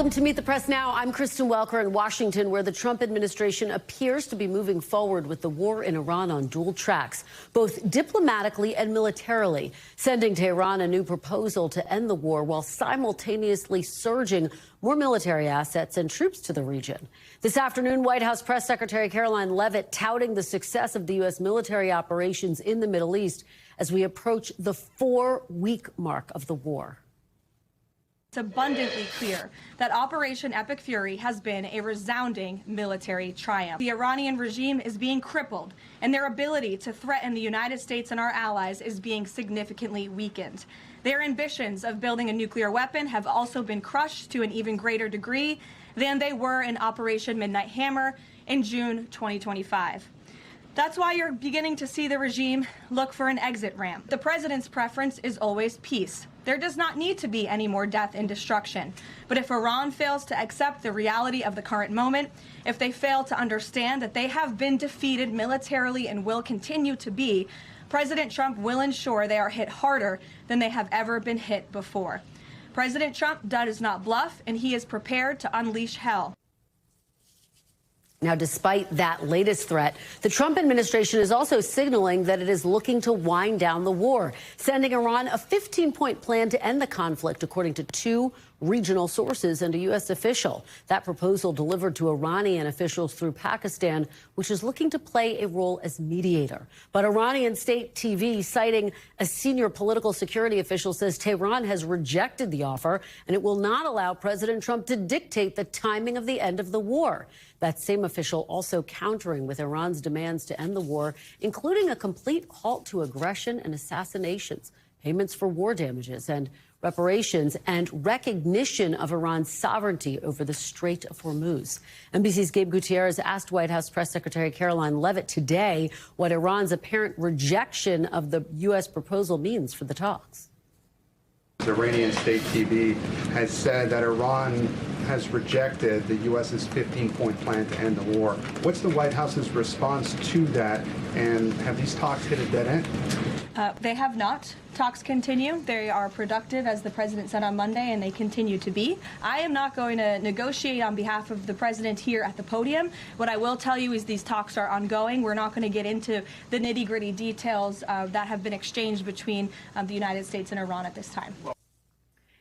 Welcome to Meet the Press Now. I'm Kristen Welker in Washington, where the Trump administration appears to be moving forward with the war in Iran on dual tracks, both diplomatically and militarily, sending Tehran a new proposal to end the war while simultaneously surging more military assets and troops to the region. This afternoon, White House Press Secretary Caroline Leavitt touting the success of the U.S. military operations in the Middle East as we approach the 4-week mark of the war. It's abundantly clear that Operation Epic Fury has been a resounding military triumph. The Iranian regime is being crippled, and their ability to threaten the United States and our allies is being significantly weakened. Their ambitions of building a nuclear weapon have also been crushed to an even greater degree than they were in Operation Midnight Hammer in June 2025. That's why you're beginning to see the regime look for an exit ramp. The president's preference is always peace. There does not need to be any more death and destruction. But if Iran fails to accept the reality of the current moment, if they fail to understand that they have been defeated militarily and will continue to be, President Trump will ensure they are hit harder than they have ever been hit before. President Trump does not bluff, and he is prepared to unleash hell. Now, despite that latest threat, the Trump administration is also signaling that it is looking to wind down the war, sending Iran a 15-point plan to end the conflict, according to 2 regional sources and a U.S. official. That proposal delivered to Iranian officials through Pakistan, which is looking to play a role as mediator. But Iranian state TV, citing a senior political security official, says Tehran has rejected the offer and it will not allow President Trump to dictate the timing of the end of the war. That same official also countering with Iran's demands to end the war, including a complete halt to aggression and assassinations, payments for war damages and reparations, and recognition of Iran's sovereignty over the Strait of Hormuz. NBC's Gabe Gutierrez asked White House Press Secretary Caroline Leavitt today what Iran's apparent rejection of the U.S. proposal means for the talks. Iranian state TV has said that Iran has rejected the U.S.'s 15-point plan to end the war. What's the White House's response to that, and have these talks hit a dead end? They have not. Talks continue. They are productive, as the president said on Monday, and they continue to be. I am not going to negotiate on behalf of the president here at the podium. What I will tell you is these talks are ongoing. We're not going to get into the nitty-gritty details that have been exchanged between the United States and Iran at this time.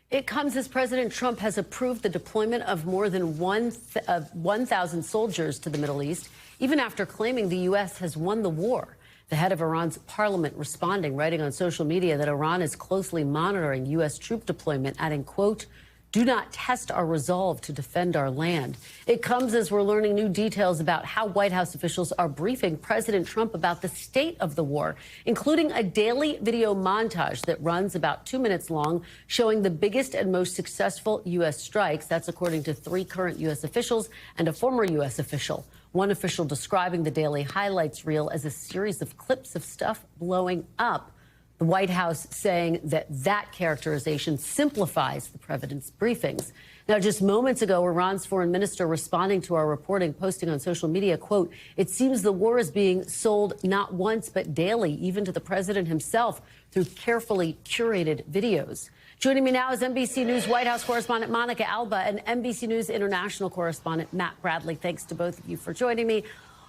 It comes as President Trump has approved the deployment of more than 1,000 soldiers to the Middle East, even after claiming the U.S. has won the war. The head of Iran's parliament responding, writing on social media that Iran is closely monitoring U.S. troop deployment, adding, quote, "Do not test our resolve to defend our land." It comes as we're learning new details about how White House officials are briefing President Trump about the state of the war, including a daily video montage that runs about 2 minutes long, showing the biggest and most successful U.S. strikes. That's according to 3 current U.S. officials and a former U.S. official. One official describing the daily highlights reel as a series of clips of stuff blowing up. The White House saying that that characterization simplifies the president's briefings. Now, just moments ago, Iran's foreign minister responding to our reporting, posting on social media, quote, "It seems the war is being sold not once but daily, even to the president himself, through carefully curated videos." Joining me now is NBC News White House correspondent Monica Alba and NBC News international correspondent Matt Bradley. Thanks to both of you for joining me.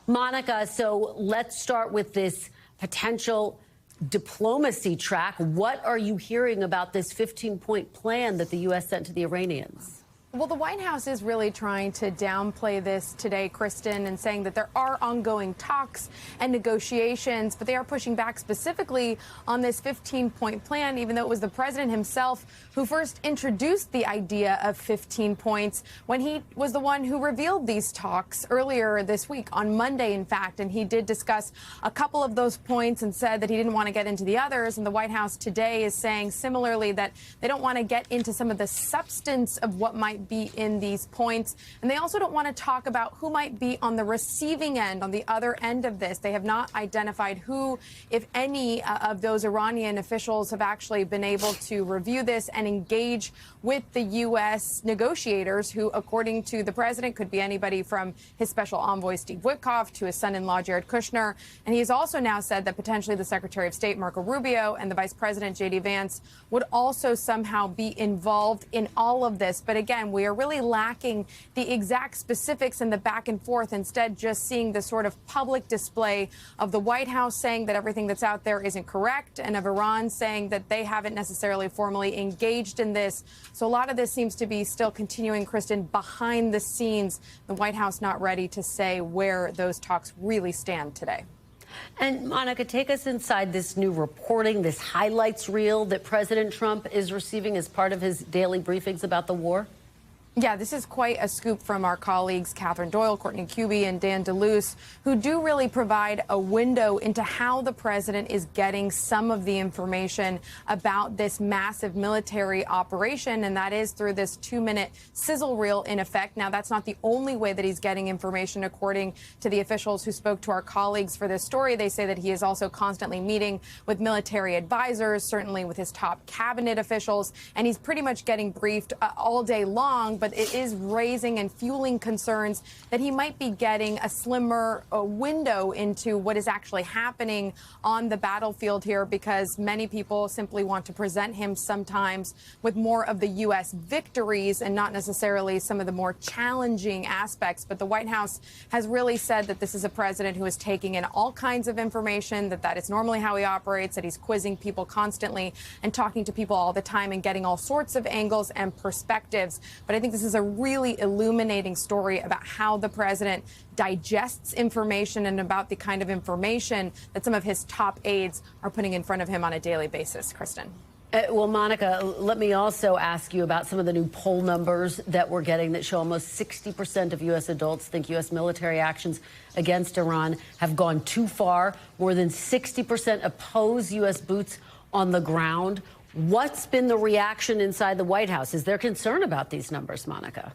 Monica, so let's start with this potential diplomacy track. What are you hearing about this 15-point plan that the U.S. sent to the Iranians? Well, the White House is really trying to downplay this today, Kristen, and saying that there are ongoing talks and negotiations, but they are pushing back specifically on this 15-point plan, even though it was the president himself who first introduced the idea of 15 points when he was the one who revealed these talks earlier this week, on Monday, in fact, and he did discuss a couple of those points and said that he didn't want to get into the others, and the White House today is saying similarly that they don't want to get into some of the substance of what might be in these points. And they also don't want to talk about who might be on the receiving end, on the other end of this. They have not identified who, if any, of those Iranian officials have actually been able to review this and engage with the U.S. negotiators, who, according to the president, could be anybody from his special envoy, Steve Witkoff, to his son-in-law, Jared Kushner. And he has also now said that potentially the Secretary of State, Marco Rubio, and the Vice President, J.D. Vance, would also somehow be involved in all of this. But again, we are really lacking the exact specifics and the back and forth, instead just seeing the sort of public display of the White House saying that everything that's out there isn't correct, and of Iran saying that they haven't necessarily formally engaged in this. So a lot of this seems to be still continuing, Kristen, behind the scenes. The White House not ready to say where those talks really stand today. And Monica, take us inside this new reporting, this highlights reel that President Trump is receiving as part of his daily briefings about the war. Yeah, this is quite a scoop from our colleagues Catherine Doyle, Courtney Cuby, and Dan DeLuce, who do really provide a window into how the president is getting some of the information about this massive military operation, and that is through this 2-minute sizzle reel in effect. Now, that's not the only way that he's getting information, according to the officials who spoke to our colleagues for this story. They say that he is also constantly meeting with military advisors, certainly with his top cabinet officials, and he's pretty much getting briefed all day long. But it is raising and fueling concerns that he might be getting a slimmer window into what is actually happening on the battlefield here, because many people simply want to present him sometimes with more of the U.S. victories and not necessarily some of the more challenging aspects. But the White House has really said that this is a president who is taking in all kinds of information, that is normally how he operates, that he's quizzing people constantly and talking to people all the time and getting all sorts of angles and perspectives. But I think this is a really illuminating story about how the president digests information and about the kind of information that some of his top aides are putting in front of him on a daily basis. Kristen. Well, Monica, let me also ask you about some of the new poll numbers that we're getting that show almost 60% of U.S. adults think U.S. military actions against Iran have gone too far. More than 60% oppose U.S. boots on the ground. What's been the reaction inside the White House? Is there concern about these numbers, Monica?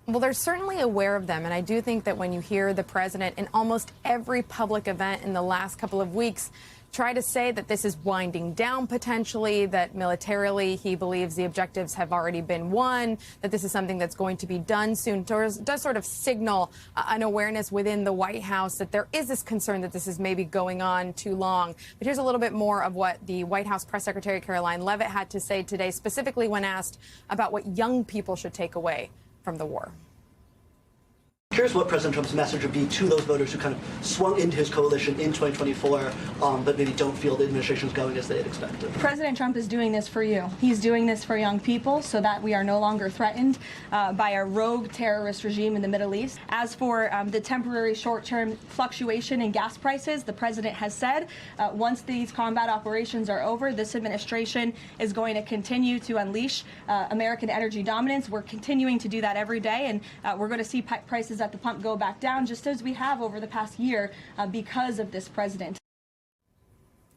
Well, they're certainly aware of them. And I do think that when you hear the president in almost every public event in the last couple of weeks try to say that this is winding down potentially, that militarily he believes the objectives have already been won, that this is something that's going to be done soon, does sort of signal an awareness within the White House that there is this concern that this is maybe going on too long. But here's a little bit more of what the White House Press Secretary Caroline Leavitt had to say today, specifically when asked about what young people should take away from the war. Curious what President Trump's message would be to those voters who kind of swung into his coalition in 2024, but maybe don't feel the administration's going as they had expected. President Trump is doing this for you. He's doing this for young people so that we are no longer threatened by a rogue terrorist regime in the Middle East. As for the temporary short-term fluctuation in gas prices, the president has said once these combat operations are over, this administration is going to continue to unleash American energy dominance. We're continuing to do that every day, and we're going to see prices at the pump go back down, just as we have over the past year because of this president.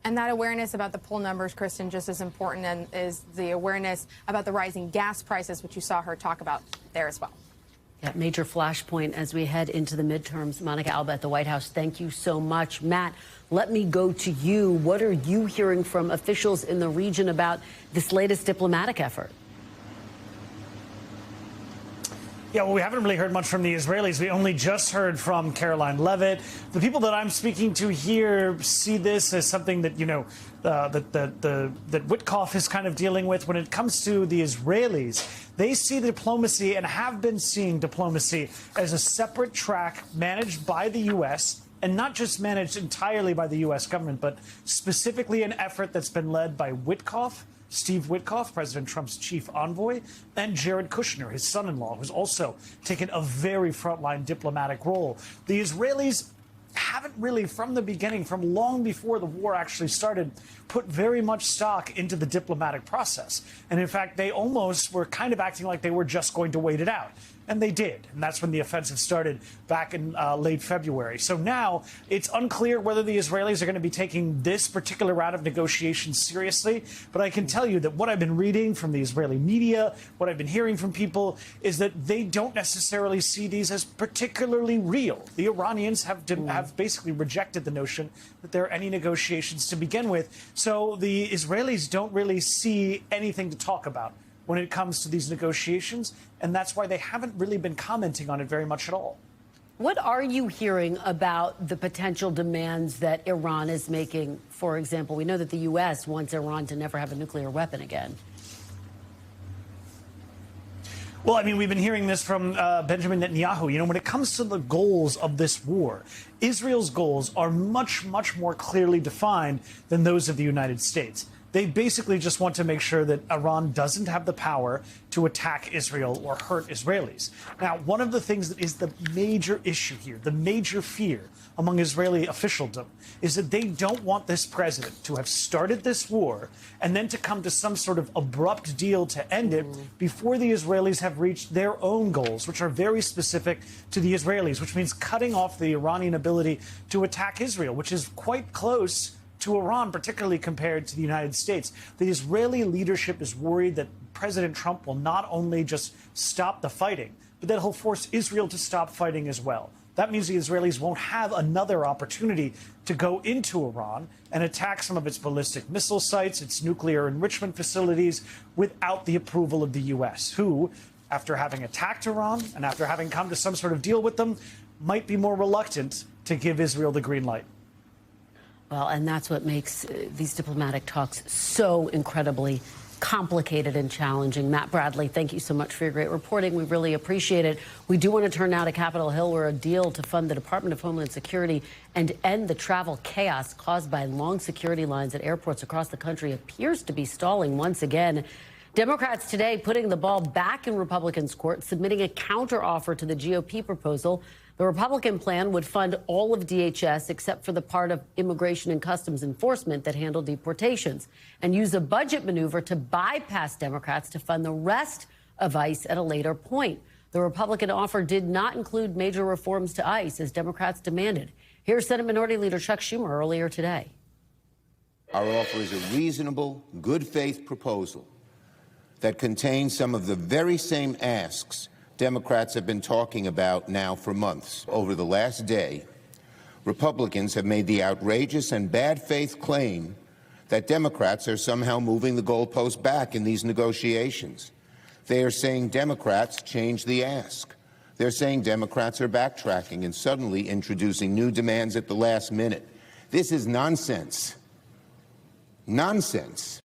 And that awareness about the poll numbers, Kristen, just as important and is the awareness about the rising gas prices, which you saw her talk about there as well. Yeah, major flashpoint as we head into the midterms. Monica Alba at the White House, thank you so much. Matt, let me go to you. What are you hearing from officials in the region about this latest diplomatic effort? Yeah, well, we haven't really heard much from the Israelis. We only just heard from Caroline Leavitt. The people that I'm speaking to here see this as something that, that Witkoff is kind of dealing with. When it comes to the Israelis, they see diplomacy and have been seeing diplomacy as a separate track managed by the U.S., and not just managed entirely by the U.S. government, but specifically an effort that's been led by Witkoff, Steve Witkoff, President Trump's chief envoy, and Jared Kushner, his son-in-law, who's also taken a very frontline diplomatic role. The Israelis haven't really, from the beginning, from long before the war actually started, put very much stock into the diplomatic process. And in fact, they almost were kind of acting like they were just going to wait it out. And they did. And that's when the offensive started back in late February. So now it's unclear whether the Israelis are going to be taking this particular round of negotiations seriously. But I can tell you that what I've been reading from the Israeli media, what I've been hearing from people, is that they don't necessarily see these as particularly real. The Iranians have basically rejected the notion that there are any negotiations to begin with. So the Israelis don't really see anything to talk about when it comes to these negotiations, and that's why they haven't really been commenting on it very much at all. What are you hearing about the potential demands that Iran is making? For example, we know that the U.S. wants Iran to never have a nuclear weapon again. Well, I mean, we've been hearing this from Benjamin Netanyahu. You know, when it comes to the goals of this war, Israel's goals are much, much more clearly defined than those of the United States. They basically just want to make sure that Iran doesn't have the power to attack Israel or hurt Israelis. Now, one of the things that is the major issue here, the major fear among Israeli officialdom, is that they don't want this president to have started this war and then to come to some sort of abrupt deal to end it before the Israelis have reached their own goals, which are very specific to the Israelis, which means cutting off the Iranian ability to attack Israel, which is quite close to Iran, particularly compared to the United States. The Israeli leadership is worried that President Trump will not only just stop the fighting, but that he'll force Israel to stop fighting as well. That means the Israelis won't have another opportunity to go into Iran and attack some of its ballistic missile sites, its nuclear enrichment facilities, without the approval of the U.S., who, after having attacked Iran and after having come to some sort of deal with them, might be more reluctant to give Israel the green light. Well, and that's what makes these diplomatic talks so incredibly complicated and challenging. Matt Bradley, thank you so much for your great reporting. We really appreciate it. We do want to turn now to Capitol Hill, where a deal to fund the Department of Homeland Security and end the travel chaos caused by long security lines at airports across the country appears to be stalling once again. Democrats today putting the ball back in Republicans' court, submitting a counteroffer to the GOP proposal. The Republican plan would fund all of DHS except for the part of Immigration and Customs Enforcement that handled deportations, and use a budget maneuver to bypass Democrats to fund the rest of ICE at a later point. The Republican offer did not include major reforms to ICE, as Democrats demanded. Here's Senate Minority Leader Chuck Schumer earlier today. Our offer is a reasonable, good faith proposal that contains some of the very same asks Democrats have been talking about now for months. Over the last day, Republicans have made the outrageous and bad faith claim that Democrats are somehow moving the goalpost back in these negotiations. They are saying Democrats changed the ask. They're saying Democrats are backtracking and suddenly introducing new demands at the last minute. This is nonsense. Nonsense.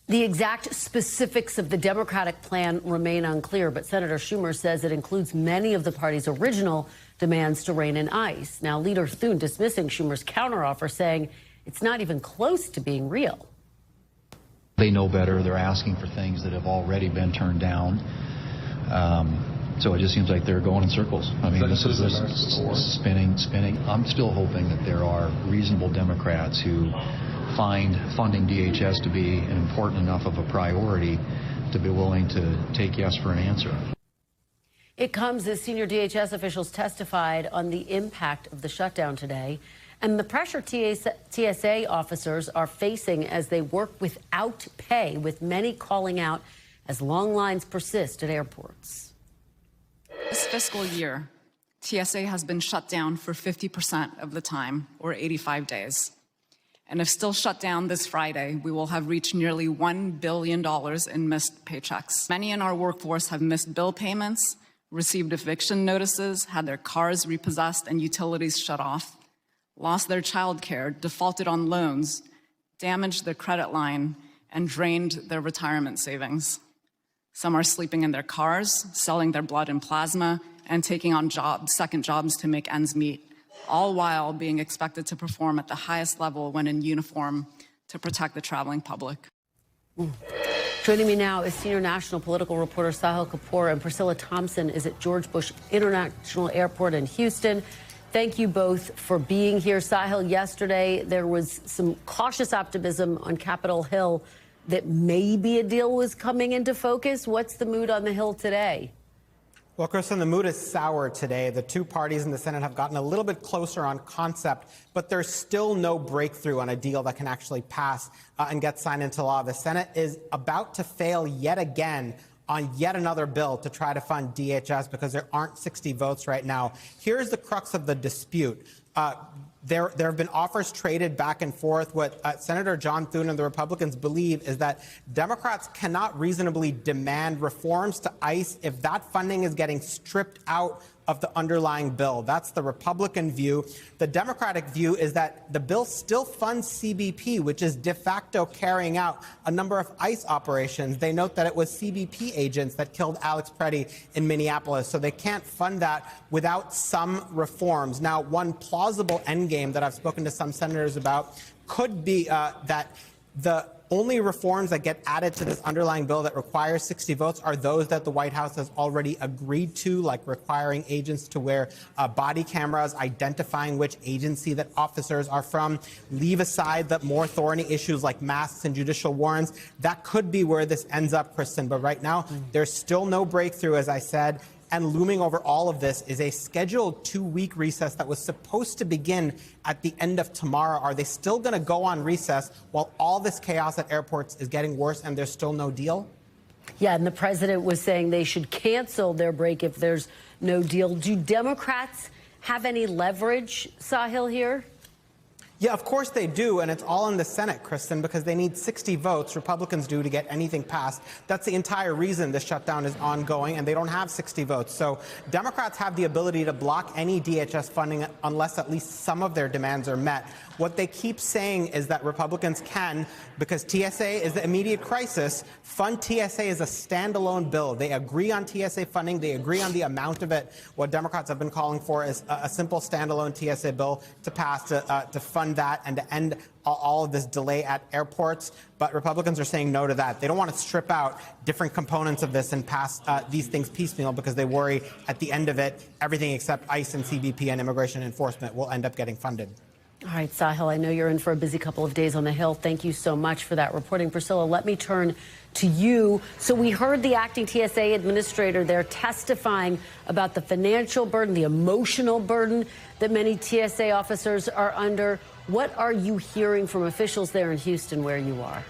The exact specifics of the Democratic plan remain unclear, but Senator Schumer says it includes many of the party's original demands to rein in ICE. Now, Leader Thune dismissing Schumer's counteroffer, saying it's not even close to being real. They know better. They're asking for things that have already been turned down. So it just seems like they're going in circles. I mean, this is spinning. I'm still hoping that there are reasonable Democrats who find funding DHS to be important enough of a priority to be willing to take yes for an answer. It comes as senior DHS officials testified on the impact of the shutdown today and the pressure TSA officers are facing as they work without pay, with many calling out as long lines persist at airports. This fiscal year, TSA has been shut down for 50% of the time, or 85 days. And if still shut down this Friday, we will have reached nearly $1 billion in missed paychecks. Many in our workforce have missed bill payments, received eviction notices, had their cars repossessed and utilities shut off, lost their child care, defaulted on loans, damaged their credit line, and drained their retirement savings. Some are sleeping in their cars, selling their blood and plasma, and taking on second jobs to make ends meet, all while being expected to perform at the highest level when in uniform to protect the traveling public. Joining me now is senior national political reporter Sahil Kapoor, and Priscilla Thompson is at George Bush International Airport in Houston. Thank you both for being here. Sahil, yesterday there was some cautious optimism on Capitol Hill that maybe a deal was coming into focus. What's the mood on the Hill today? Well, Kristen, the mood is sour today. The two parties in the Senate have gotten a little bit closer on concept, but there's still no breakthrough on a deal that can actually pass and get signed into law. The Senate is about to fail yet again on yet another bill to try to fund DHS because there aren't 60 votes right now. Here's the crux of the dispute. There have been offers traded back and forth. What Senator John Thune and the Republicans believe is that Democrats cannot reasonably demand reforms to ICE if that funding is getting stripped out of the underlying bill. That's the Republican view. The Democratic view is that the bill still funds CBP, which is de facto carrying out a number of ICE operations. They note that it was CBP agents that killed Alex Preddy in Minneapolis, so they can't fund that without some reforms. Now, one plausible endgame that I've spoken to some senators about could be that the only reforms that get added to this underlying bill that requires 60 votes are those that the White House has already agreed to, like requiring agents to wear body cameras, identifying which agency that officers are from. Leave aside the more thorny issues like masks and judicial warrants. That could be where this ends up, Kristen. But right now, there's still no breakthrough, as I said. And looming over all of this is a scheduled 2-week recess that was supposed to begin at the end of tomorrow. Are they still going to go on recess while all this chaos at airports is getting worse and there's still no deal? Yeah, and the president was saying they should cancel their break if there's no deal. Do Democrats have any leverage, Sahil, here? Yeah, of course they do, and it's all in the Senate, Kristen, because they need 60 votes, Republicans do, to get anything passed. That's the entire reason this shutdown is ongoing, and they don't have 60 votes. So Democrats have the ability to block any DHS funding unless at least some of their demands are met. What they keep saying is that Republicans can, because TSA is the immediate crisis, fund TSA as a standalone bill. They agree on TSA funding. They agree on the amount of it. What Democrats have been calling for is a simple standalone TSA bill to pass to fund that and to end all of this delay at airports. But Republicans are saying no to that. They don't want to strip out different components of this and pass these things piecemeal because they worry at the end of it, everything except ICE and CBP and immigration enforcement will end up getting funded. All right, Sahil, I know you're in for a busy couple of days on the Hill. Thank you so much for that reporting. Priscilla, let me turn to you. So we heard the acting TSA administrator there testifying about the financial burden, the emotional burden that many TSA officers are under. What are you hearing from officials there in Houston where you are?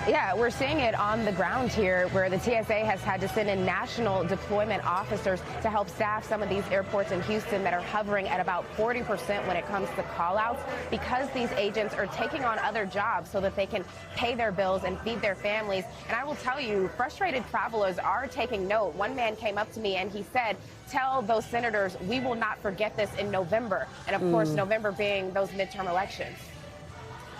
Yeah, we're seeing it on the ground here where the TSA has had to send in national deployment officers to help staff some of these airports in Houston that are hovering at about 40% when it comes to call-outs because these agents are taking on other jobs so that they can pay their bills and feed their families. And I will tell you, frustrated travelers are taking note. One man came up to me and he said, tell those senators we will not forget this in November. And of course, November being those midterm elections.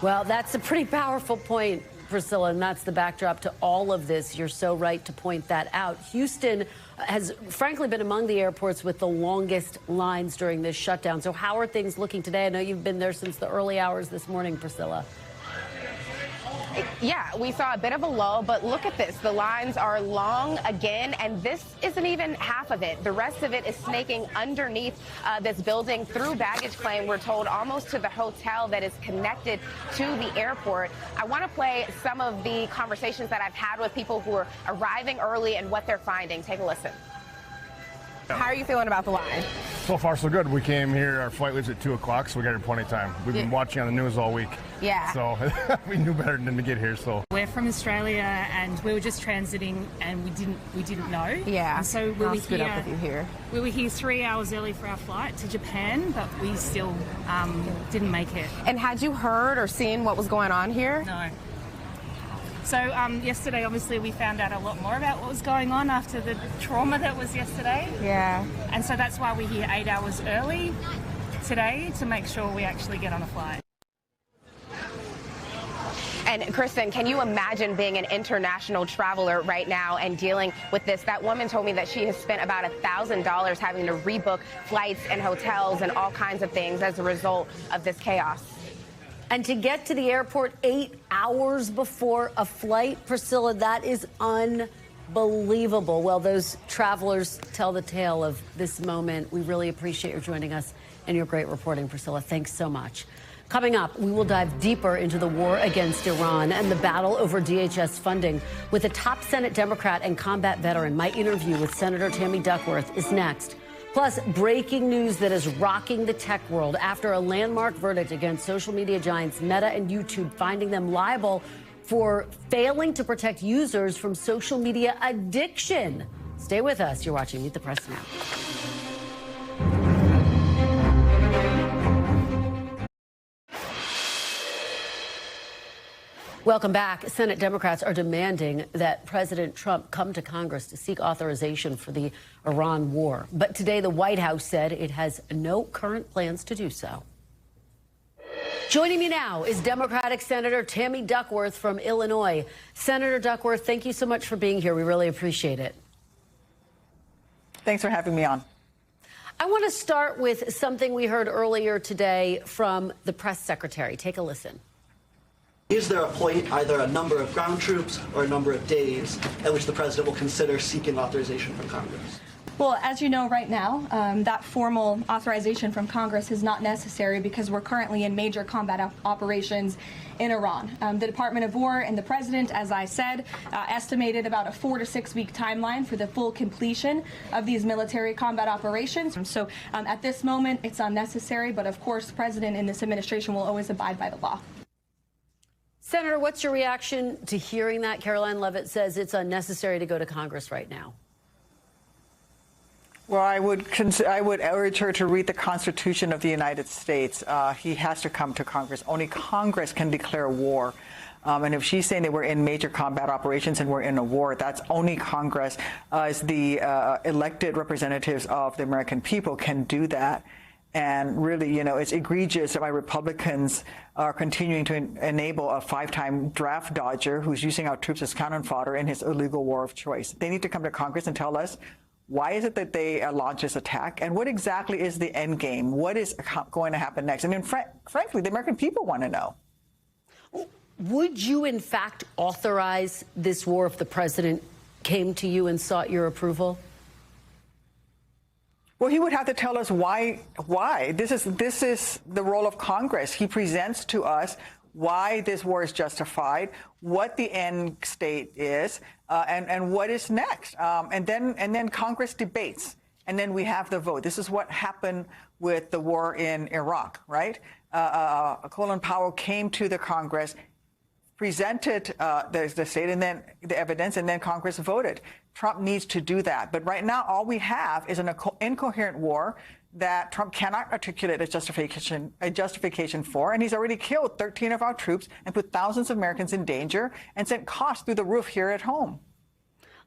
Well, that's a pretty powerful point, Priscilla, and that's the backdrop to all of this. You're so right to point that out. Houston has frankly been among the airports with the longest lines during this shutdown. So how are things looking today? I know you've been there since the early hours this morning, Priscilla. Yeah, we saw a bit of a lull, but look at this. The lines are long again, and this isn't even half of it. The rest of it is snaking underneath this building through baggage claim, we're told, almost to the hotel that is connected to the airport. I want to play some of the conversations that I've had with people who are arriving early and what they're finding. Take a listen. How are you feeling about the line? So far, so good. We came here, our flight leaves at 2 o'clock, so we got here plenty of time. We've been watching on the news all week. Yeah. So we knew better than to get here, so. We're from Australia and we were just transiting and we didn't know. Yeah. And so I'll scoot up with you here. We were here 3 hours early for our flight to Japan, but we still didn't make it. And had you heard or seen what was going on here? No. So yesterday, obviously, we found out a lot more about what was going on after the trauma that was yesterday. Yeah. And so that's why we're here 8 hours early today to make sure we actually get on a flight. And Kristen, can you imagine being an international traveler right now and dealing with this? That woman told me that she has spent about $1,000 having to rebook flights and hotels and all kinds of things as a result of this chaos. And to get to the airport 8 hours before a flight, Priscilla, that is unbelievable. Well, those travelers tell the tale of this moment. We really appreciate your joining us and your great reporting, Priscilla. Thanks so much. Coming up, we will dive deeper into the war against Iran and the battle over DHS funding with a top Senate Democrat and combat veteran. My interview with Senator Tammy Duckworth is next. Plus, breaking news that is rocking the tech world after a landmark verdict against social media giants Meta and YouTube, finding them liable for failing to protect users from social media addiction. Stay with us. You're watching Meet the Press Now. Welcome back. Senate Democrats are demanding that President Trump come to Congress to seek authorization for the Iran war. But today, the White House said it has no current plans to do so. Joining me now is Democratic Senator Tammy Duckworth from Illinois. Senator Duckworth, thank you so much for being here. We really appreciate it. Thanks for having me on. I want to start with something we heard earlier today from the press secretary. Take a listen. Is there a point, either a number of ground troops or a number of days, at which the president will consider seeking authorization from Congress? Well, as you know right now, that formal authorization from Congress is not necessary because we're currently in major combat operations in Iran. The Department of War and the president, as I said, estimated about a 4 to 6 week timeline for the full completion of these military combat operations. So at this moment, it's unnecessary. But of course, the president and this administration will always abide by the law. Senator, what's your reaction to hearing that? Caroline Leavitt says it's unnecessary to go to Congress right now. Well, I would urge her to read the Constitution of the United States. He has to come to Congress. Only Congress can declare war. And if she's saying that we're in major combat operations and we're in a war, that's only Congress, as the elected representatives of the American people, can do that. And really, it's egregious that my Republicans are continuing to enable a 5-time draft dodger who's using our troops as cannon fodder in his illegal war of choice. They need to come to Congress and tell us, why is it that they launch this attack? And what exactly is the end game? What is going to happen next? And frankly, the American people want to know. Would you, in fact, authorize this war if the president came to you and sought your approval? Well, he would have to tell us why. This is the role of Congress. He presents to us why this war is justified, what the end state is, and what is next. And then Congress debates, and then we have the vote. This is what happened with the war in Iraq, right? Colin Powell came to the Congress, presented the state and then the evidence, and then Congress voted. Trump needs to do that. But right now, all we have is an incoherent war that Trump cannot articulate a justification for, and he's already killed 13 of our troops and put thousands of Americans in danger and sent costs through the roof here at home.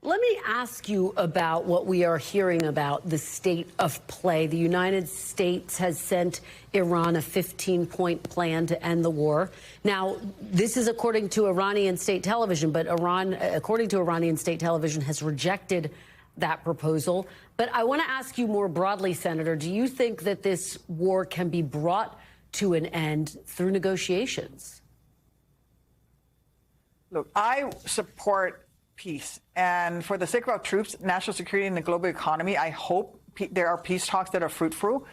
Let me ask you about what we are hearing about the state of play. The United States has sent Iran a 15-point plan to end the war. Now, this is according to Iranian state television, but Iran, according to Iranian state television, has rejected that proposal. But I want to ask you more broadly, Senator, do you think that this war can be brought to an end through negotiations? Look, I support peace. And for the sake of our troops, national security, and the global economy, I hope there are peace talks that are fruitful.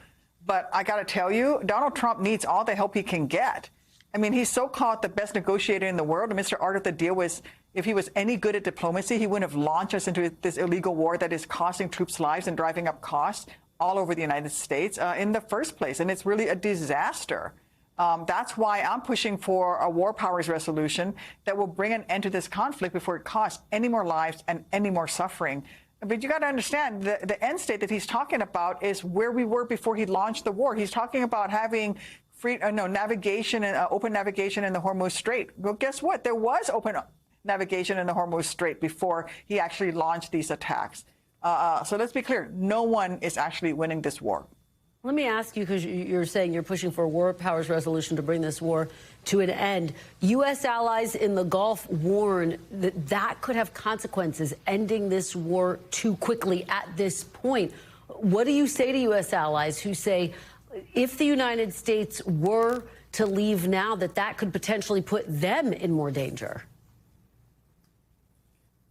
But I got to tell you, Donald Trump needs all the help he can get. I mean, he's so-called the best negotiator in the world. And Mr. Art of the deal was, if he was any good at diplomacy, he wouldn't have launched us into this illegal war that is costing troops lives and driving up costs all over the United States in the first place. And it's really a disaster. That's why I'm pushing for a war powers resolution that will bring an end to this conflict before it costs any more lives and any more suffering. But you got to understand, the end state that he's talking about is where we were before he launched the war. He's talking about having navigation and open navigation in the Hormuz Strait. Well, guess what? There was open navigation in the Hormuz Strait before he actually launched these attacks. So let's be clear. No one is actually winning this war. Let me ask you, because you're saying you're pushing for a war powers resolution to bring this war to an end. U.S. allies in the Gulf warn that that could have consequences, ending this war too quickly at this point. What do you say to U.S. allies who say if the United States were to leave now, that could potentially put them in more danger?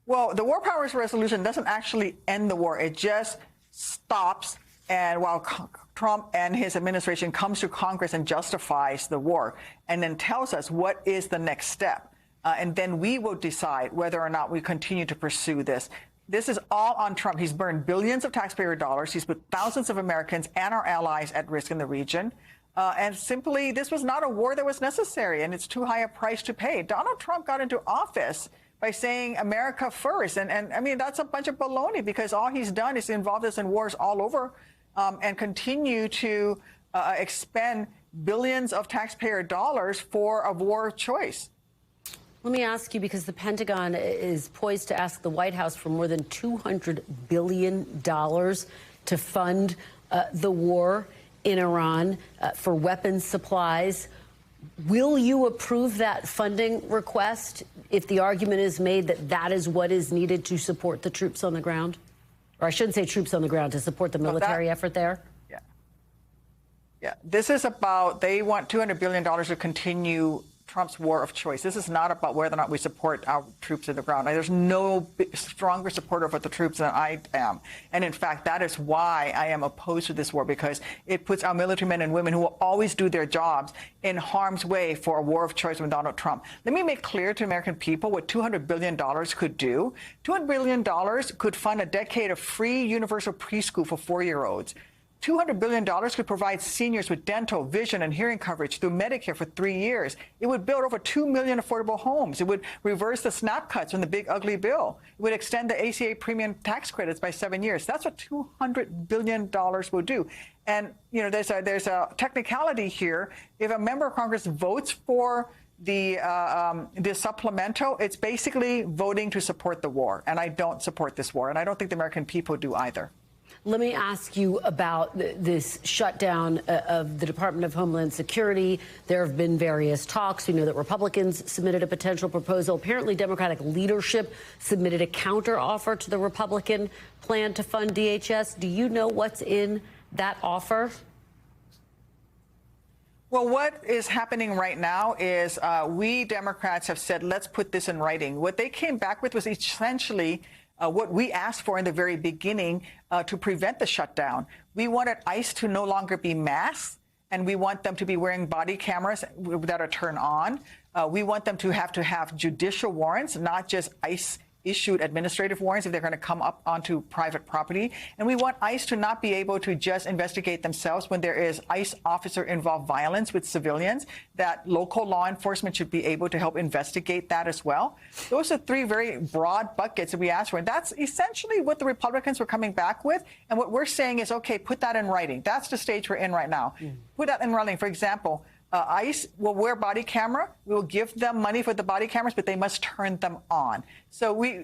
Well, the war powers resolution doesn't actually end the war. It just stops. And while Trump and his administration comes to Congress and justifies the war and then tells us what is the next step, and then we will decide whether or not we continue to pursue this. This is all on Trump. He's burned billions of taxpayer dollars. He's put thousands of Americans and our allies at risk in the region. And simply, this was not a war that was necessary, and it's too high a price to pay. Donald Trump got into office by saying America first. And I mean, that's a bunch of baloney, because all he's done is involve us in wars all over and continue to expend billions of taxpayer dollars for a war choice. Let me ask you, because the Pentagon is poised to ask the White House for more than $200 billion to fund the war in Iran for weapons supplies. Will you approve that funding request if the argument is made that that is what is needed to support the troops on the ground? Or I shouldn't say troops on the ground, to support the military effort there? Yeah, this is about, they want $200 billion to continue Trump's war of choice. This is not about whether or not we support our troops on the ground. There's no stronger supporter of the troops than I am. And in fact, that is why I am opposed to this war, because it puts our military men and women who will always do their jobs in harm's way for a war of choice with Donald Trump. Let me make clear to American people what $200 billion could do. $200 billion could fund a decade of free universal preschool for 4-year-olds. $200 billion could provide seniors with dental, vision, and hearing coverage through Medicare for 3 years. It would build over 2 million affordable homes. It would reverse the SNAP cuts from the big ugly bill. It would extend the ACA premium tax credits by 7 years. That's what $200 billion will do. And, you know, there's a technicality here. If a member of Congress votes for the supplemental, it's basically voting to support the war. And I don't support this war. And I don't think the American people do either. Let me ask you about this shutdown of the Department of Homeland Security. There have been various talks. We know that Republicans submitted a potential proposal. Apparently, Democratic leadership submitted a counteroffer to the Republican plan to fund DHS. Do you know what's in that offer? Well, what is happening right now is we Democrats have said, let's put this in writing. What they came back with was essentially what we asked for in the very beginning to prevent the shutdown. We wanted ICE to no longer be masked, and we want them to be wearing body cameras that are turned on. We want them to have judicial warrants, not just ICE issued administrative warrants if they're going to come up onto private property. And we want ICE to not be able to just investigate themselves when there is ICE officer-involved violence with civilians, that local law enforcement should be able to help investigate that as well. Those are 3 very broad buckets that we asked for. And that's essentially what the Republicans were coming back with. And what we're saying is, okay, put that in writing. That's the stage we're in right now. Put that in writing. For example, ICE will wear body camera. We will give them money for the body cameras, but they must turn them on. So we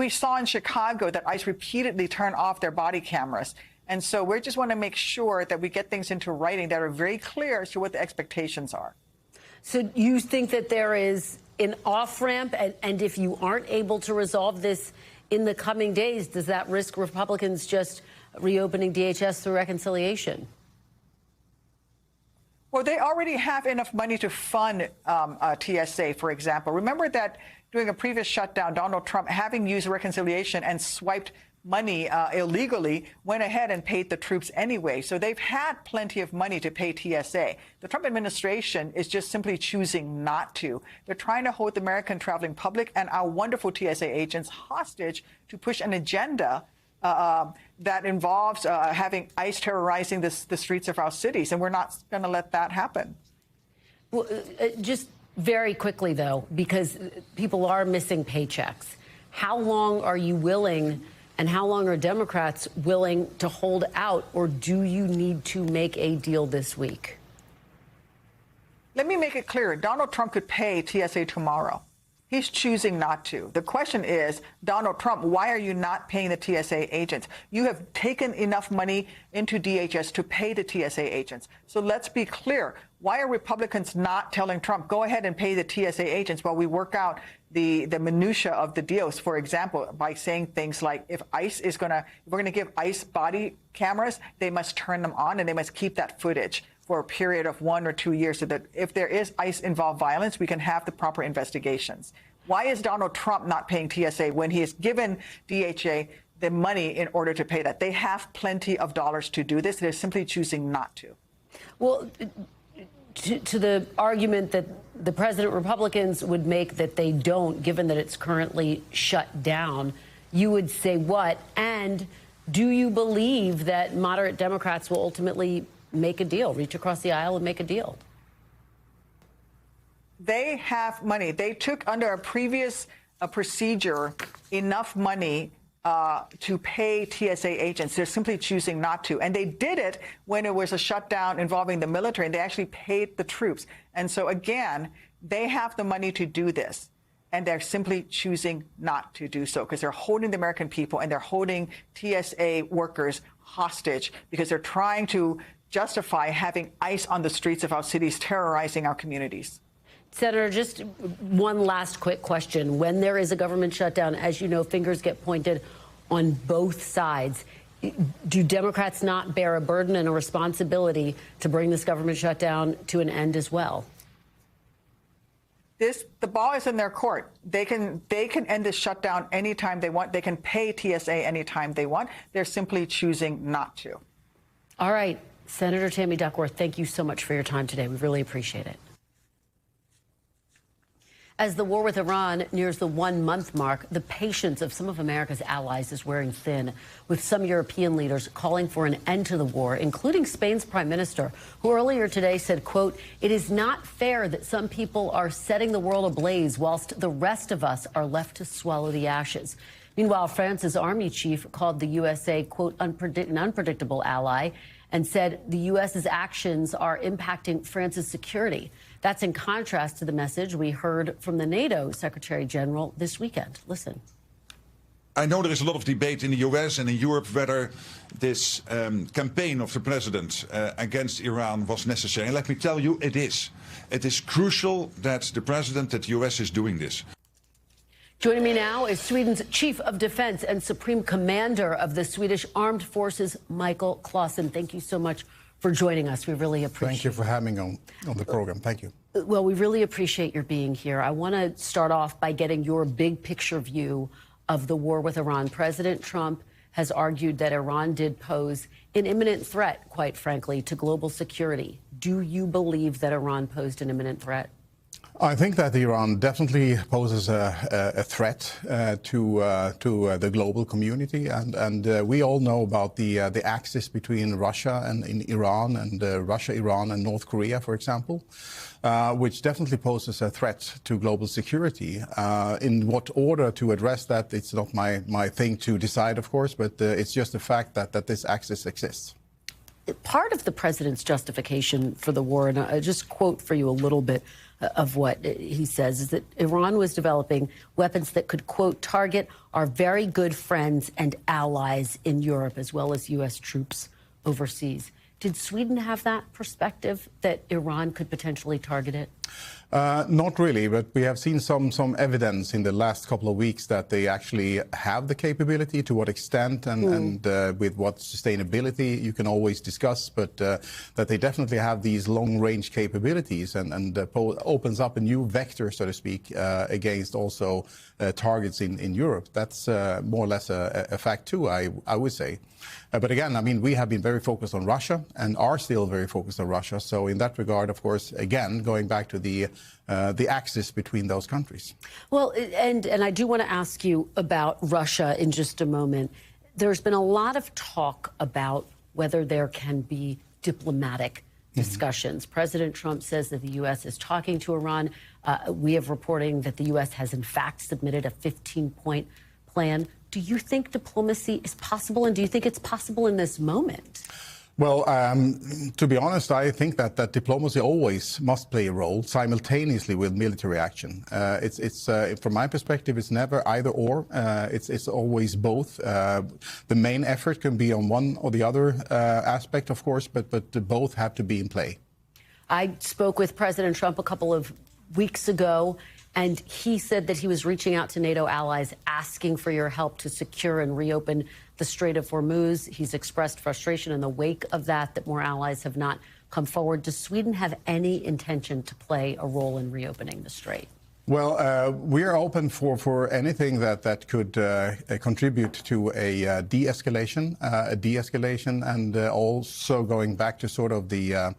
saw in Chicago that ICE repeatedly turned off their body cameras. And so we just want to make sure that we get things into writing that are very clear as to what the expectations are. So you think that there is an off-ramp, and if you aren't able to resolve this in the coming days, does that risk Republicans just reopening DHS through reconciliation? Well, they already have enough money to fund TSA, for example. Remember that during a previous shutdown, Donald Trump, having used reconciliation and swiped money illegally, went ahead and paid the troops anyway. So they've had plenty of money to pay TSA. The Trump administration is just simply choosing not to. They're trying to hold the American traveling public and our wonderful TSA agents hostage to push an agenda that involves having ICE terrorizing the streets of our cities, and we're not going to let that happen. Well, just very quickly, though, because people are missing paychecks. How long are you willing, and how long are Democrats willing to hold out, or do you need to make a deal this week? Let me make it clear. Donald Trump could pay TSA tomorrow. He's choosing not to. The question is, Donald Trump, why are you not paying the TSA agents? You have taken enough money into DHS to pay the TSA agents. So let's be clear. Why are Republicans not telling Trump, go ahead and pay the TSA agents while we work out the minutia of the deals? For example, by saying things like, if we're going to give ICE body cameras, they must turn them on and they must keep that footage for a period of 1 or 2 years so that if there is ICE-involved violence, we can have the proper investigations. Why is Donald Trump not paying TSA when he has given DHA the money in order to pay that? They have plenty of dollars to do this. They're simply choosing not to. Well, to the argument that the president Republicans would make that they don't, given that it's currently shut down, you would say what? And do you believe that moderate Democrats will ultimately make a deal, reach across the aisle and make a deal? They have money. They took under a previous procedure enough money to pay TSA agents. They're simply choosing not to. And they did it when it was a shutdown involving the military, and they actually paid the troops. And so, again, They have the money to do this, and they're simply choosing not to do so because they're holding the American people and they're holding TSA workers hostage because they're trying to justify having ICE on the streets of our cities terrorizing our communities. Senator, just one last quick question. When there is a government shutdown, as you know, fingers get pointed on both sides. Do Democrats not bear a burden and a responsibility to bring this government shutdown to an end as well? The ball is in their court. They can end this shutdown anytime they want. They can pay TSA anytime they want. They're simply choosing not to. All right. Senator Tammy Duckworth, thank you so much for your time today. We really appreciate it. As the war with Iran nears the 1 month mark, the patience of some of America's allies is wearing thin, with some European leaders calling for an end to the war, including Spain's prime minister, who earlier today said, quote, "It is not fair that some people are setting the world ablaze whilst the rest of us are left to swallow the ashes." Meanwhile, France's army chief called the USA, quote, an unpredictable ally, and said the U.S.'s actions are impacting France's security. That's in contrast to the message we heard from the NATO Secretary General this weekend. Listen. I know there is a lot of debate in the US and in Europe whether this campaign of the president against Iran was necessary. And let me tell you, it is. It is crucial that the president, that the US is doing this. Joining me now is Sweden's Chief of Defense and Supreme Commander of the Swedish Armed Forces, Michael Claesson. Thank you so much for joining us. We really appreciate it. Thank you for having me on the program. Thank you. Well, we really appreciate your being here. I want to start off by getting your big picture view of the war with Iran. President Trump has argued that Iran did pose an imminent threat, quite frankly, to global security. Do you believe that Iran posed an imminent threat? I think that Iran definitely poses a threat to the global community, and we all know about the axis between Russia and Iran, and Russia, Iran, and North Korea, for example, which definitely poses a threat to global security. In what order to address that, it's not my thing to decide, of course, but it's just the fact that this axis exists. Part of the president's justification for the war, and I'll just quote for you a little bit of what he says, is that Iran was developing weapons that could, quote, target our very good friends and allies in Europe, as well as U.S. troops overseas. Did Sweden have that perspective, that Iran could potentially target it? Not really, but we have seen some evidence in the last couple of weeks that they actually have the capability. To what extent and with what sustainability you can always discuss, but that they definitely have these long-range capabilities and opens up a new vector, so to speak, against also targets in Europe. That's more or less a fact too, I would say. But again, I mean, we have been very focused on Russia and are still very focused on Russia. So in that regard, of course, again, going back to the axis between those countries. Well, and I do want to ask you about Russia in just a moment. There's been a lot of talk about whether there can be diplomatic discussions. President Trump says that the U.S. is talking to Iran. We have reporting that the U.S. has, in fact, submitted a 15-point plan. Do you think diplomacy is possible, and do you think it's possible in this moment? Well, to be honest, I think that diplomacy always must play a role simultaneously with military action. From my perspective, it's never either or. It's always both. The main effort can be on one or the other aspect, of course, but both have to be in play. I spoke with President Trump a couple of weeks ago, and he said that he was reaching out to NATO allies, asking for your help to secure and reopen the Strait of Hormuz. He's expressed frustration in the wake of that more allies have not come forward. Does Sweden have any intention to play a role in reopening the strait? Well, we are open for anything that could contribute to a de-escalation, and also going back to sort of the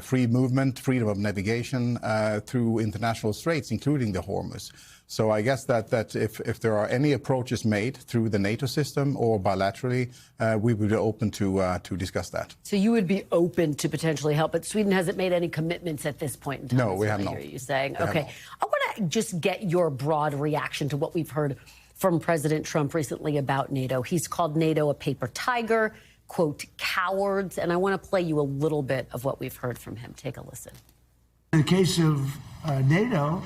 free movement, freedom of navigation through international straits, including the Hormuz. So I guess that if there are any approaches made through the NATO system or bilaterally, we would be open to discuss that. So you would be open to potentially help, but Sweden hasn't made any commitments at this point in time. No, we have not. I hear you saying. Okay. I want to just get your broad reaction to what we've heard from President Trump recently about NATO. He's called NATO a paper tiger, quote, cowards. And I want to play you a little bit of what we've heard from him. Take a listen. In the case of NATO,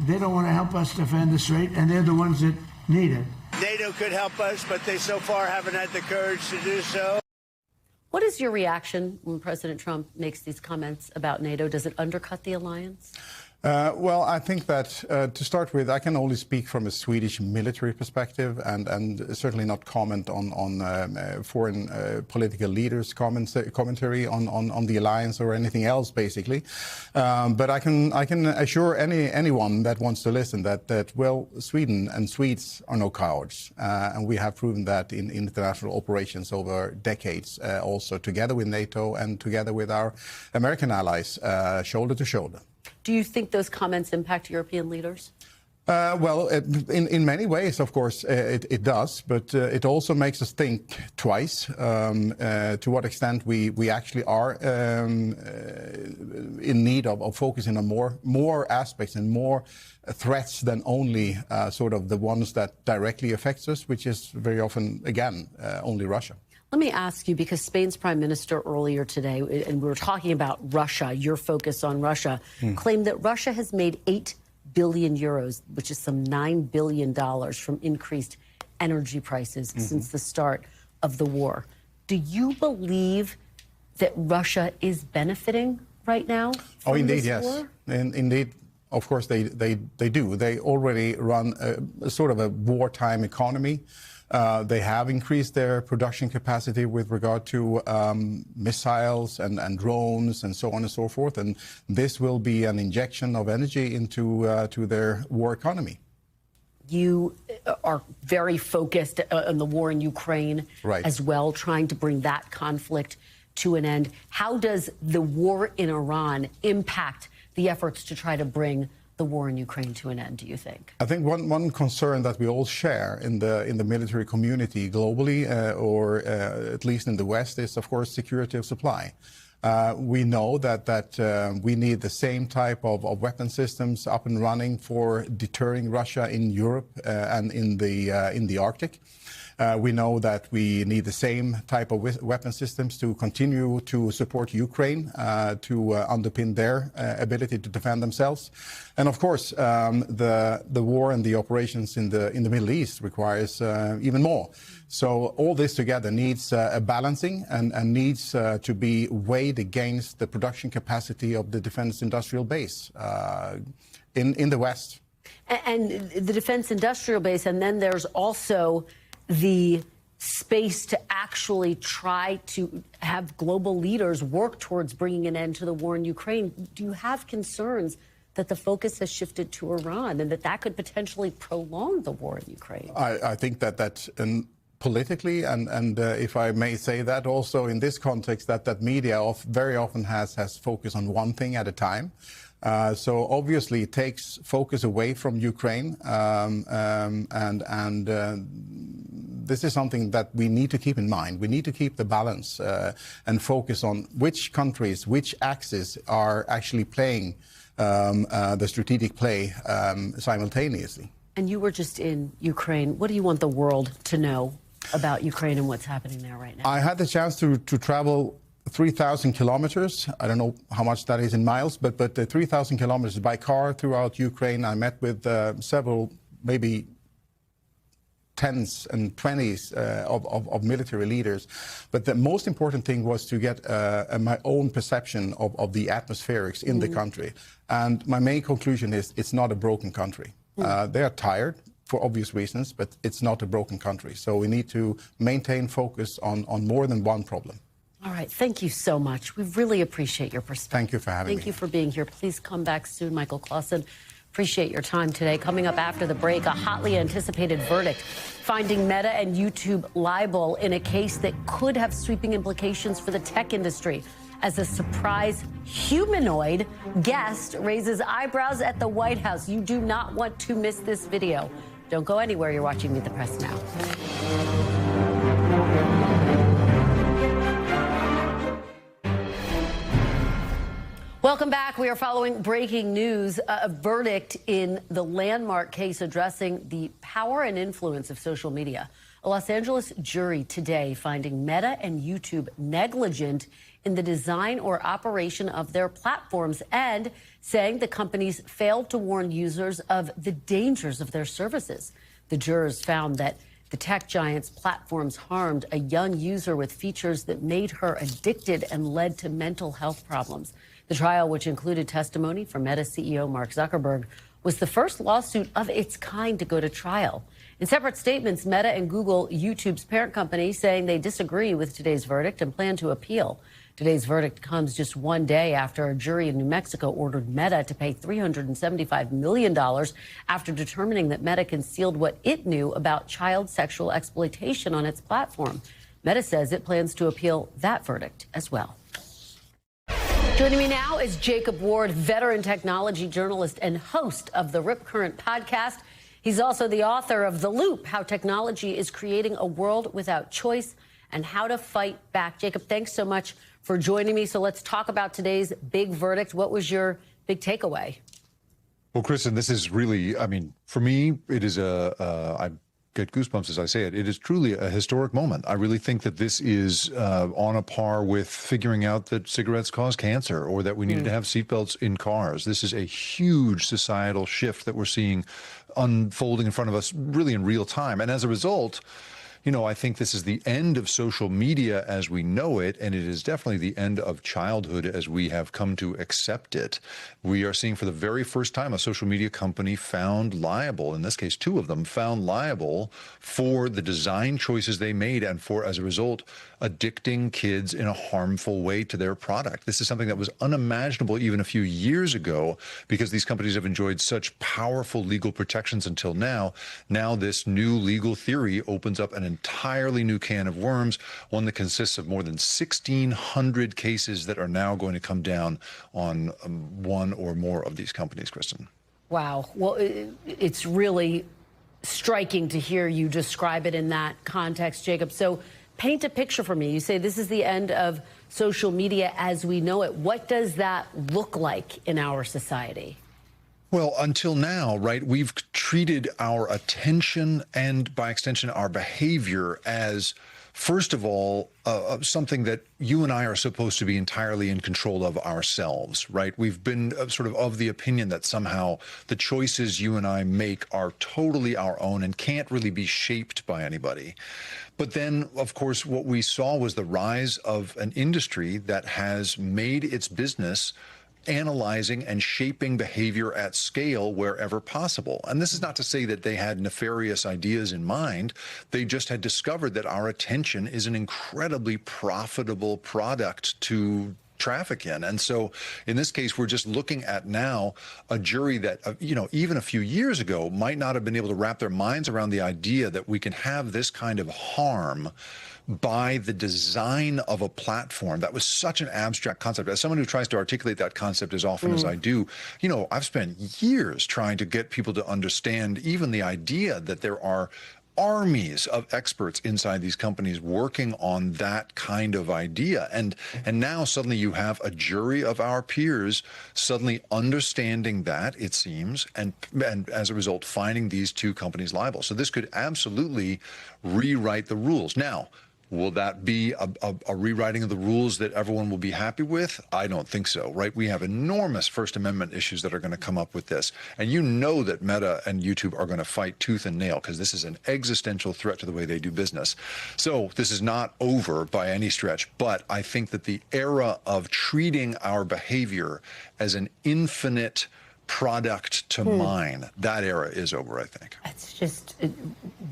they don't want to help us defend the strait, and they're the ones that need it. NATO could help us, but they so far haven't had the courage to do so. What is your reaction when President Trump makes these comments about NATO? Does it undercut the alliance? Well, I think that to start with, I can only speak from a Swedish military perspective and certainly not comment on foreign political leaders' commentary on the alliance or anything else, basically. But I can assure anyone that wants to listen that well, Sweden and Swedes are no cowards, and we have proven that in international operations over decades, also together with NATO and together with our American allies, shoulder to shoulder. Do you think those comments impact European leaders? Well, in many ways, of course, it does, but it also makes us think twice to what extent we actually are in need of focusing on more aspects and more threats than only sort of the ones that directly affects us, which is very often, again, only Russia. Let me ask you, because Spain's prime minister earlier today, and we were talking about Russia, your focus on Russia, claimed that Russia has made 8 billion euros, which is some $9 billion from increased energy prices since the start of the war. Do you believe that Russia is benefiting right now from indeed, this yes. war? Indeed, of course, they do. They already run a sort of a wartime economy. They have increased their production capacity with regard to missiles and drones and so on and so forth. And this will be an injection of energy into to their war economy. You are very focused on the war in Ukraine as well, trying to bring that conflict to an end. How does the war in Iran impact the efforts to try to bring the war in Ukraine to an end, do you think? I think one concern that we all share in the military community globally, or at least in the West, is, of course, security of supply. We know that we need the same type of weapon systems up and running for deterring Russia in Europe and in the Arctic. We know that we need the same type of weapon systems to continue to support Ukraine, to underpin their ability to defend themselves. And of course, the war and the operations in the Middle East requires even more. So all this together needs a balancing and needs to be weighed against the production capacity of the defense industrial base in the West. And the defense industrial base, and then there's also the space to actually try to have global leaders work towards bringing an end to the war in Ukraine. Do you have concerns that the focus has shifted to Iran and that could potentially prolong the war in Ukraine? I think that politically, and if I may say that also in this context, that media very often has focused on one thing at a time. So obviously it takes focus away from Ukraine, this is something that we need to keep in mind. We need to keep the balance and focus on which countries, which axes are actually playing the strategic play simultaneously. And you were just in Ukraine. What do you want the world to know about Ukraine and what's happening there right now? I had the chance to travel 3,000 kilometers. I don't know how much that is in miles, but 3,000 kilometers by car throughout Ukraine. I met with several, maybe tens and 20s of military leaders. But the most important thing was to get my own perception of the atmospherics in the country. And my main conclusion is it's not a broken country. They are tired for obvious reasons, but it's not a broken country. So we need to maintain focus on more than one problem. All right. Thank you so much. We really appreciate your perspective. Thank you for having me. Thank you for being here. Please come back soon, Michael Claesson. Appreciate your time today. Coming up after the break, a hotly anticipated verdict finding Meta and YouTube liable in a case that could have sweeping implications for the tech industry as a surprise humanoid guest raises eyebrows at the White House. You do not want to miss this video. Don't go anywhere. You're watching Meet the Press Now. Welcome back. We are following breaking news. A verdict in the landmark case addressing the power and influence of social media. A Los Angeles jury today finding Meta and YouTube negligent in the design or operation of their platforms and saying the companies failed to warn users of the dangers of their services. The jurors found that the tech giant's platforms harmed a young user with features that made her addicted and led to mental health problems. The trial, which included testimony from Meta CEO Mark Zuckerberg, was the first lawsuit of its kind to go to trial. In separate statements, Meta and Google, YouTube's parent company, saying they disagree with today's verdict and plan to appeal. Today's verdict comes just one day after a jury in New Mexico ordered Meta to pay $375 million after determining that Meta concealed what it knew about child sexual exploitation on its platform. Meta says it plans to appeal that verdict as well. Joining me now is Jacob Ward, veteran technology journalist and host of the Rip Current podcast. He's also the author of The Loop, How Technology is Creating a World Without Choice and How to Fight Back. Jacob, thanks so much for joining me. So let's talk about today's big verdict. What was your big takeaway? Well, Kristen, this is really, I mean, for me, it is I get goosebumps as I say it. It is truly a historic moment. I really think that this is on a par with figuring out that cigarettes cause cancer or that we needed to have seatbelts in cars. This is a huge societal shift that we're seeing unfolding in front of us really in real time. And as a result, you know, I think this is the end of social media as we know it, and it is definitely the end of childhood as we have come to accept it. We are seeing for the very first time a social media company found liable, in this case, two of them, found liable for the design choices they made and for, as a result, addicting kids in a harmful way to their product. This is something that was unimaginable even a few years ago because these companies have enjoyed such powerful legal protections until now. Now this new legal theory opens up an entirely new can of worms, one that consists of more than 1,600 cases that are now going to come down on one or more of these companies, Kristen. Wow. Well, it's really striking to hear you describe it in that context, Jacob. So paint a picture for me. You say this is the end of social media as we know it. What does that look like in our society? Well, until now, right, we've treated our attention and, by extension, our behavior as, first of all, something that you and I are supposed to be entirely in control of ourselves, right? We've been sort of the opinion that somehow the choices you and I make are totally our own and can't really be shaped by anybody. But then, of course, what we saw was the rise of an industry that has made its business analyzing and shaping behavior at scale wherever possible. And this is not to say that they had nefarious ideas in mind. They just had discovered that our attention is an incredibly profitable product to traffic in. And so in this case, we're just looking at now a jury that, you know, even a few years ago might not have been able to wrap their minds around the idea that we can have this kind of harm by the design of a platform. That was such an abstract concept. As someone who tries to articulate that concept as often as I do, you know, I've spent years trying to get people to understand even the idea that there are armies of experts inside these companies working on that kind of idea. And now suddenly you have a jury of our peers suddenly understanding that, it seems, and as a result, finding these two companies liable. So this could absolutely rewrite the rules. Now, will that be a rewriting of the rules that everyone will be happy with? I don't think so, right? We have enormous First Amendment issues that are going to come up with this. And you know that Meta and YouTube are going to fight tooth and nail because this is an existential threat to the way they do business. So this is not over by any stretch, but I think that the era of treating our behavior as an infinite product to mine, that era is over, I think. It's just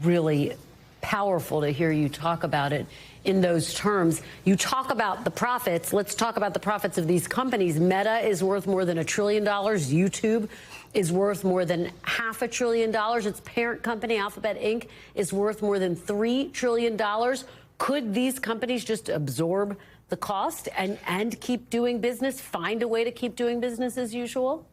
really powerful to hear you talk about it in those terms. You talk about the profits. Let's talk about the profits of these companies. Meta is worth more than $1 trillion. YouTube is worth more than $500 billion. Its parent company, Alphabet Inc., is worth more than $3 trillion. Could these companies just absorb the cost and keep doing business, find a way to keep doing business as usual?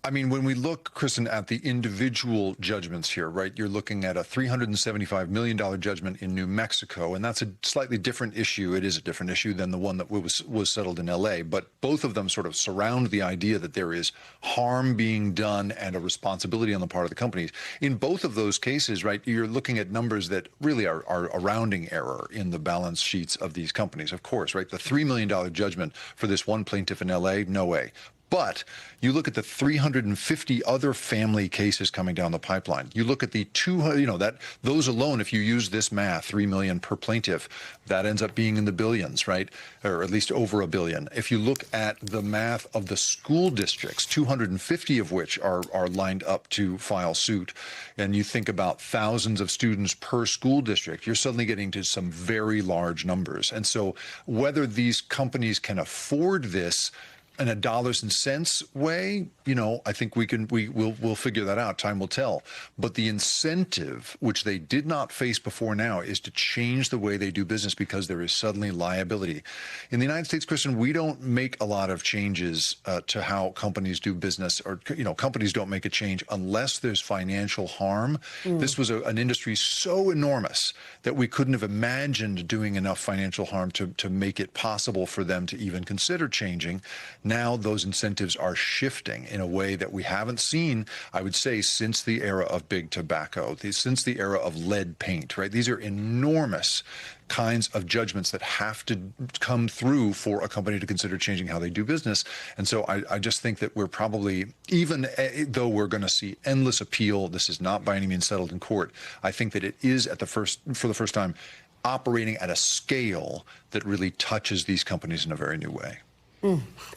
I mean, when we look, Kristen, at the individual judgments here, right, you're looking at a $375 million judgment in New Mexico, and that's a slightly different issue. It is a different issue than the one that was settled in L.A., but both of them sort of surround the idea that there is harm being done and a responsibility on the part of the companies. In both of those cases, right, you're looking at numbers that really are a rounding error in the balance sheets of these companies, of course, right? The $3 million judgment for this one plaintiff in L.A., no way. But you look at the 350 other family cases coming down the pipeline. You look at the 200, those alone, if you use this math, 3 million per plaintiff, that ends up being in the billions, right? Or at least over $1 billion. If you look at the math of the school districts, 250 of which are lined up to file suit, and you think about thousands of students per school district, you're suddenly getting to some very large numbers. And so whether these companies can afford this in a dollars and cents way, I think we'll figure that out. Time will tell. But the incentive, which they did not face before now, is to change the way they do business because there is suddenly liability. In the United States, Kristen, we don't make a lot of changes to how companies do business, or companies don't make a change unless there's financial harm. This was an industry so enormous that we couldn't have imagined doing enough financial harm to make it possible for them to even consider changing. Now those incentives are shifting in a way that we haven't seen, I would say, since the era of big tobacco, since the era of lead paint, right? These are enormous kinds of judgments that have to come through for a company to consider changing how they do business. And so I just think that we're probably, even though we're going to see endless appeal, this is not by any means settled in court, I think that it is for the first time operating at a scale that really touches these companies in a very new way.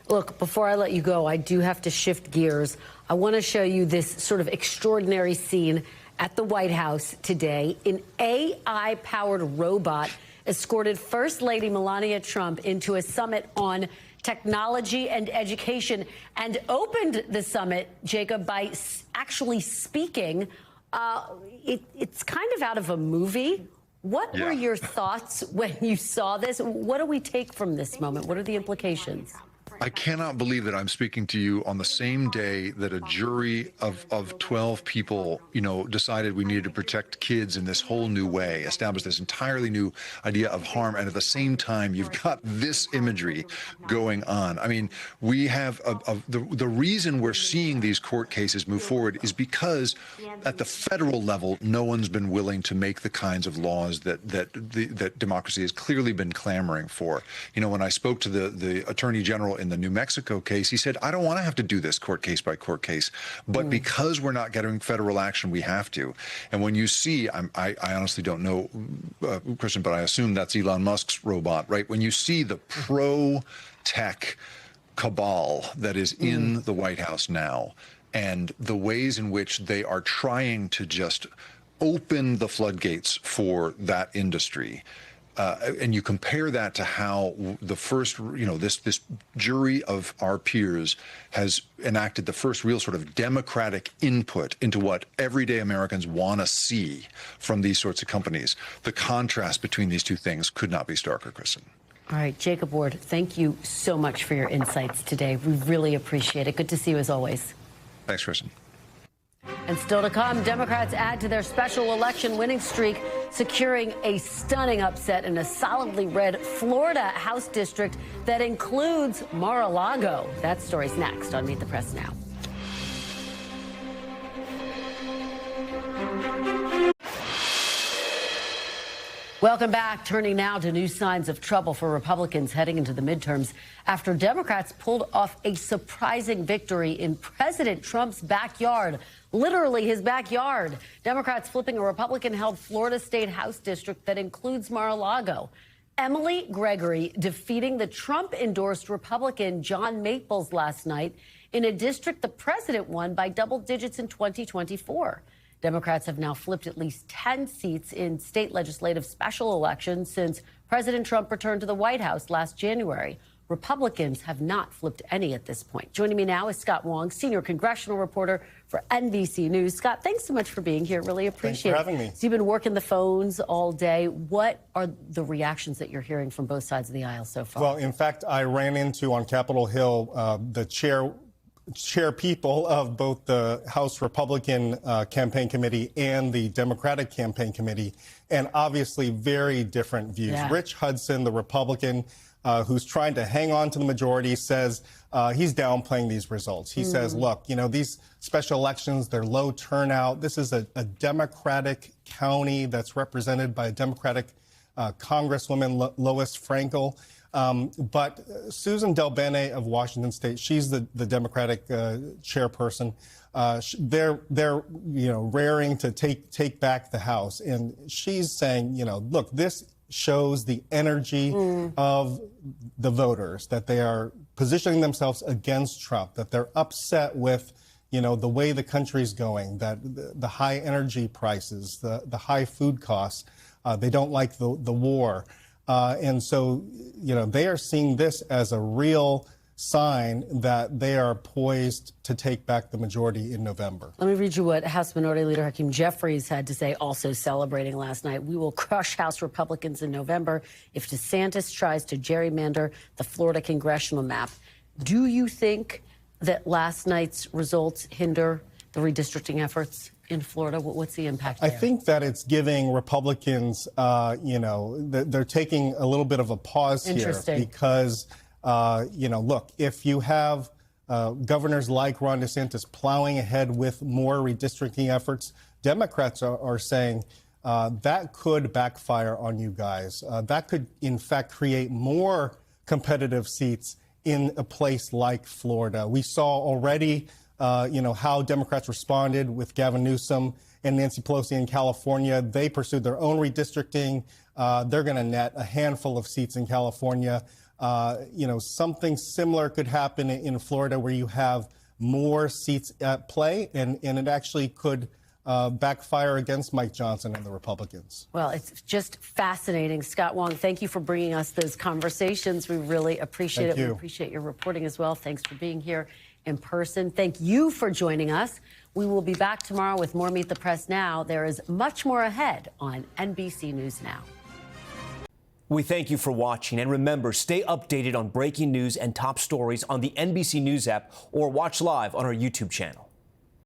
Look, before I let you go, I do have to shift gears. I want to show you this sort of extraordinary scene at the White House today. An AI-powered robot escorted First Lady Melania Trump into a summit on technology and education and opened the summit, Jacob, by actually speaking. It's kind of out of a movie. What were your thoughts when you saw this? What do we take from this moment? What are the implications? I cannot believe that I'm speaking to you on the same day that a jury of 12 people, decided we needed to protect kids in this whole new way, established this entirely new idea of harm. And at the same time, you've got this imagery going on. I mean, we have the reason we're seeing these court cases move forward is because at the federal level, no one's been willing to make the kinds of laws that democracy has clearly been clamoring for. When I spoke to the Attorney General in the New Mexico case, he said, I don't want to have to do this court case by court case, but because we're not getting federal action, we have to. And when you see, I honestly don't know, Christian, but I assume that's Elon Musk's robot, right? When you see the pro-tech cabal that is in the White House now, and the ways in which they are trying to just open the floodgates for that industry, and you compare that to how the first, this jury of our peers has enacted the first real sort of democratic input into what everyday Americans want to see from these sorts of companies. The contrast between these two things could not be starker, Kristen. All right, Jacob Ward, thank you so much for your insights today. We really appreciate it. Good to see you as always. Thanks, Kristen. And still to come, Democrats add to their special election winning streak, securing a stunning upset in a solidly red Florida House district that includes Mar-a-Lago. That story's next on Meet the Press Now. Welcome back. Turning now to new signs of trouble for Republicans heading into the midterms after Democrats pulled off a surprising victory in President Trump's backyard, literally his backyard. Democrats flipping a Republican-held Florida State House district that includes Mar-a-Lago. Emily Gregory defeating the Trump-endorsed Republican John Maples last night in a district the president won by double digits in 2024. Democrats have now flipped at least 10 seats in state legislative special elections since President Trump returned to the White House last January. Republicans have not flipped any at this point. Joining me now is Scott Wong, senior congressional reporter for NBC News. Scott, thanks so much for being here. Really appreciate it. Thanks for having me. So you've been working the phones all day. What are the reactions that you're hearing from both sides of the aisle so far? Well, in fact, I ran into on Capitol Hill the chair chairpeople of both the House Republican Campaign Committee and the Democratic Campaign Committee, and obviously very different views. Yeah. Rich Hudson, the Republican, who's trying to hang on to the majority, says he's downplaying these results. He says, look, you know, these special elections, they're low turnout. This is a Democratic county that's represented by a Democratic Congresswoman, Lois Frankel. But Susan DelBene of Washington State, she's the Democratic chairperson. They're you know, raring to take back the House, and she's saying, you know, look, this shows the energy of the voters, that they are positioning themselves against Trump, that they're upset with, you know, the way the country's going, that the high energy prices, the high food costs, they don't like the war. And so, you know, they are seeing this as a real sign that they are poised to take back the majority in November. Let me read you what House Minority Leader Hakeem Jeffries had to say, also celebrating last night. We will crush House Republicans in November if DeSantis tries to gerrymander the Florida congressional map. Do you think that last night's results hinder the redistricting efforts in Florida? What's the impact there? I think that it's giving Republicans, you know, they're taking a little bit of a pause here because, you know, look, if you have governors like Ron DeSantis plowing ahead with more redistricting efforts, Democrats are saying that could backfire on you guys. That could, in fact, create more competitive seats in a place like Florida. We saw already you know, how Democrats responded with Gavin Newsom and Nancy Pelosi in California. They pursued their own redistricting. They're going to net a handful of seats in California. You know, something similar could happen in Florida where you have more seats at play, and it actually could backfire against Mike Johnson and the Republicans. Well, it's just fascinating. Scott Wong, thank you for bringing us those conversations. We really appreciate it. We appreciate your reporting as well. Thanks for being here in person. Thank you for joining us. We will be back tomorrow with more Meet the Press Now. There is much more ahead on NBC News Now. We thank you for watching, and remember, stay updated on breaking news and top stories on the NBC News app or watch live on our YouTube channel.